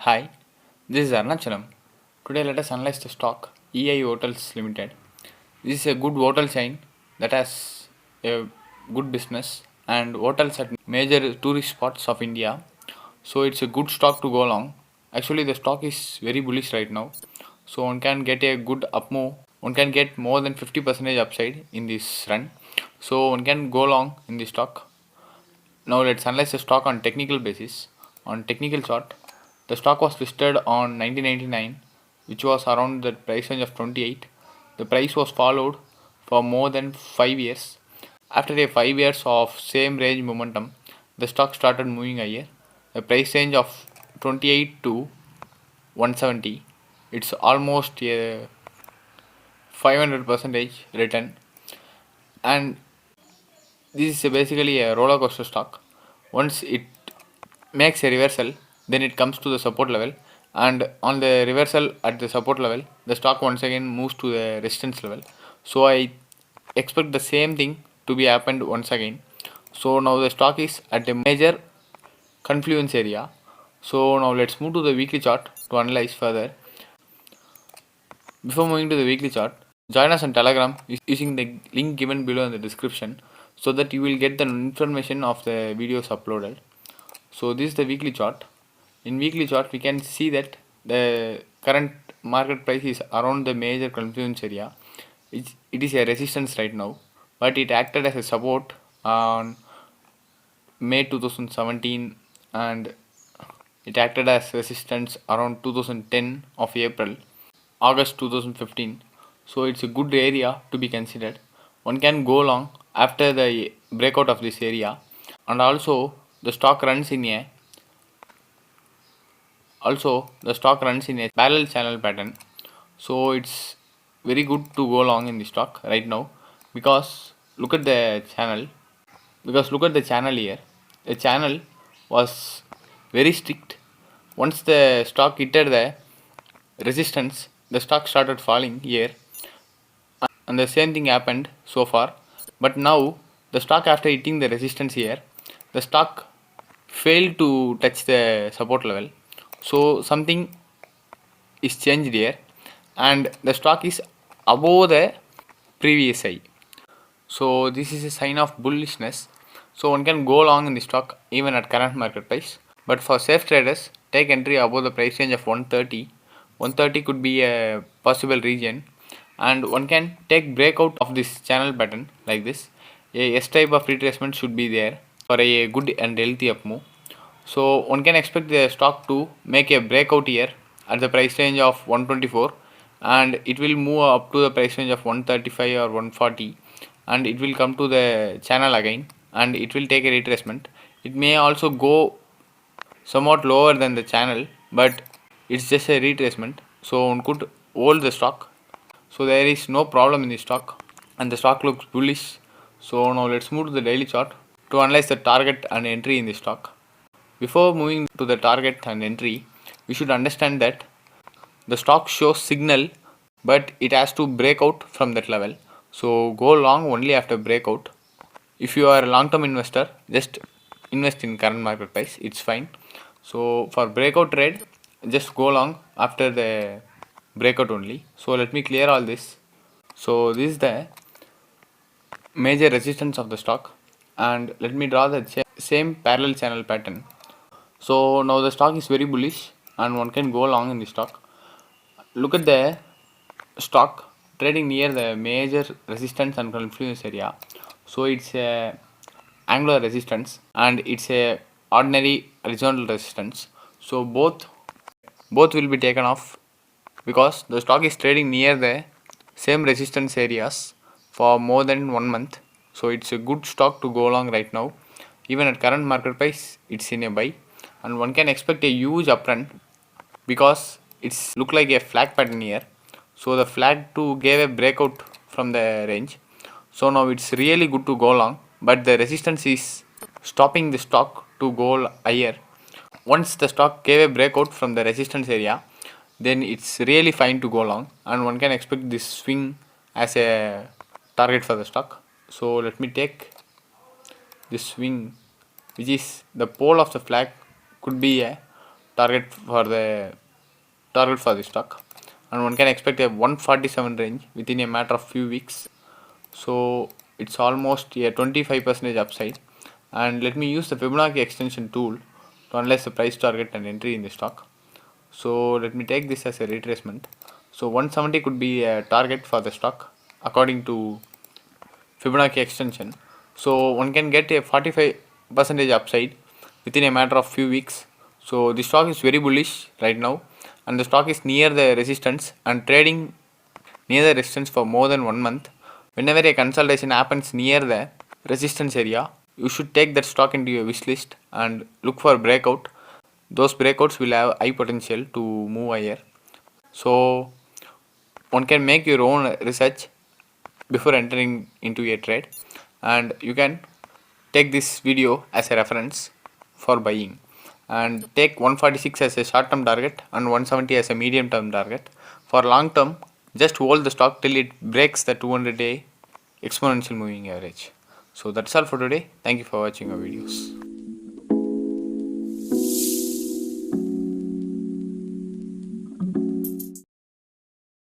Hi, this is Arnachalam. Today let us analyze the stock EI Hotels Limited. This is a good hotel chain that has a good business and hotels at major tourist spots of India. So it's a good stock to go along. Actually the stock is very bullish right now. So one can get a good up move. One can get more than 50% upside in this run. So one can go long in this stock. Now let's analyze the stock on technical basis. On technical chart, the stock was listed on 1999, which was around the price range of 28. The price was followed for more than 5 years. After a 5 years of same range momentum, the stock started moving higher. The price range of 28 to 170. It's almost a 500% return, and this is basically a roller coaster stock. Once it makes a reversal, then it comes to the support level, and on the reversal at the support level, the stock once again moves to the resistance level. So I expect the same thing to be happened once again. So now the stock is at a major confluence area. So now let's move to the weekly chart to analyze further. Before moving to the weekly chart, join us on Telegram using the link given below in the description so that you will get the information of the videos uploaded. So this is the weekly chart. In weekly chart we can see that the current market price is around the major confluence area. It is a resistance right now, but it acted as a support on May 2017, and it acted as resistance around 2010 of April, August 2015. So it's a good area to be considered. One can go long after the breakout of this area, and the stock runs in a the stock runs in a parallel channel pattern. So it's very good to go long in the stock right now, because look at the channel. Because look at the channel here. The channel was very strict. Once the stock hit the resistance, the stock started falling here, and the same thing happened so far. But now the stock, after hitting the resistance here, the stock failed to touch the support level. So something is changed here, and the stock is above the previous high. So this is a sign of bullishness. So one can go long in the stock even at current market price. But for safe traders, take entry above the price range of 130. 130 could be a possible region, and one can take breakout of this channel pattern like this. A S type of retracement should be there for a good and healthy up move. So one can expect the stock to make a breakout here at the price range of 124, and it will move up to the price range of 135 or 140, and it will come to the channel again, and it will take a retracement. It may also go somewhat lower than the channel, but it's just a retracement, so one could hold the stock. So there is no problem in the stock, and the stock looks bullish. So now let's move to the daily chart to analyze the target and entry in the stock. Before moving to the target and entry, we should understand that the stock shows signal, but it has to break out from that level. So go long only after breakout. If you are a long term investor, just invest in current market price, it's fine. So for breakout trade, just go long after the breakout only. So let me clear all this. So this is the major resistance of the stock, and let me draw the same parallel channel pattern. So now the stock is very bullish, and one can go long in the stock. Look at the stock trading near the major resistance and confluence area. So it's a angular resistance, and it's a ordinary horizontal resistance. So both will be taken off, because the stock is trading near the same resistance areas for more than 1 month. So it's a good stock to go along right now. Even at current market price, it's in a buy, and one can expect a huge uptrend, because it's look like a flag pattern here. So the flag 2 gave a breakout from the range. So now it's really good to go long, but the resistance is stopping the stock to go higher. Once the stock gave a breakout from the resistance area, then it's really fine to go long, and one can expect this swing as a target for the stock. So let me take this swing, which is the pole of the flag, could be a target for the stock, and one can expect a 147 range within a matter of few weeks. So it's almost a 25% upside. And let me use the Fibonacci extension tool to analyze the price target and entry in the stock. So let me take this as a retracement. So 170 could be a target for the stock according to Fibonacci extension. So one can get a 45% upside within a matter of few weeks. So the stock is very bullish right now, and the stock is near the resistance and trading near the resistance for more than 1 month. Whenever a consolidation happens near the resistance area, you should take that stock into your wish list and look for breakout. Those breakouts will have high potential to move higher. So one can make your own research before entering into a trade, and you can take this video as a reference for buying, and take 146 as a short term target and 170 as a medium term target. For long term, just hold the stock till it breaks the 200-day exponential moving average. So that's all for today. Thank you for watching our videos.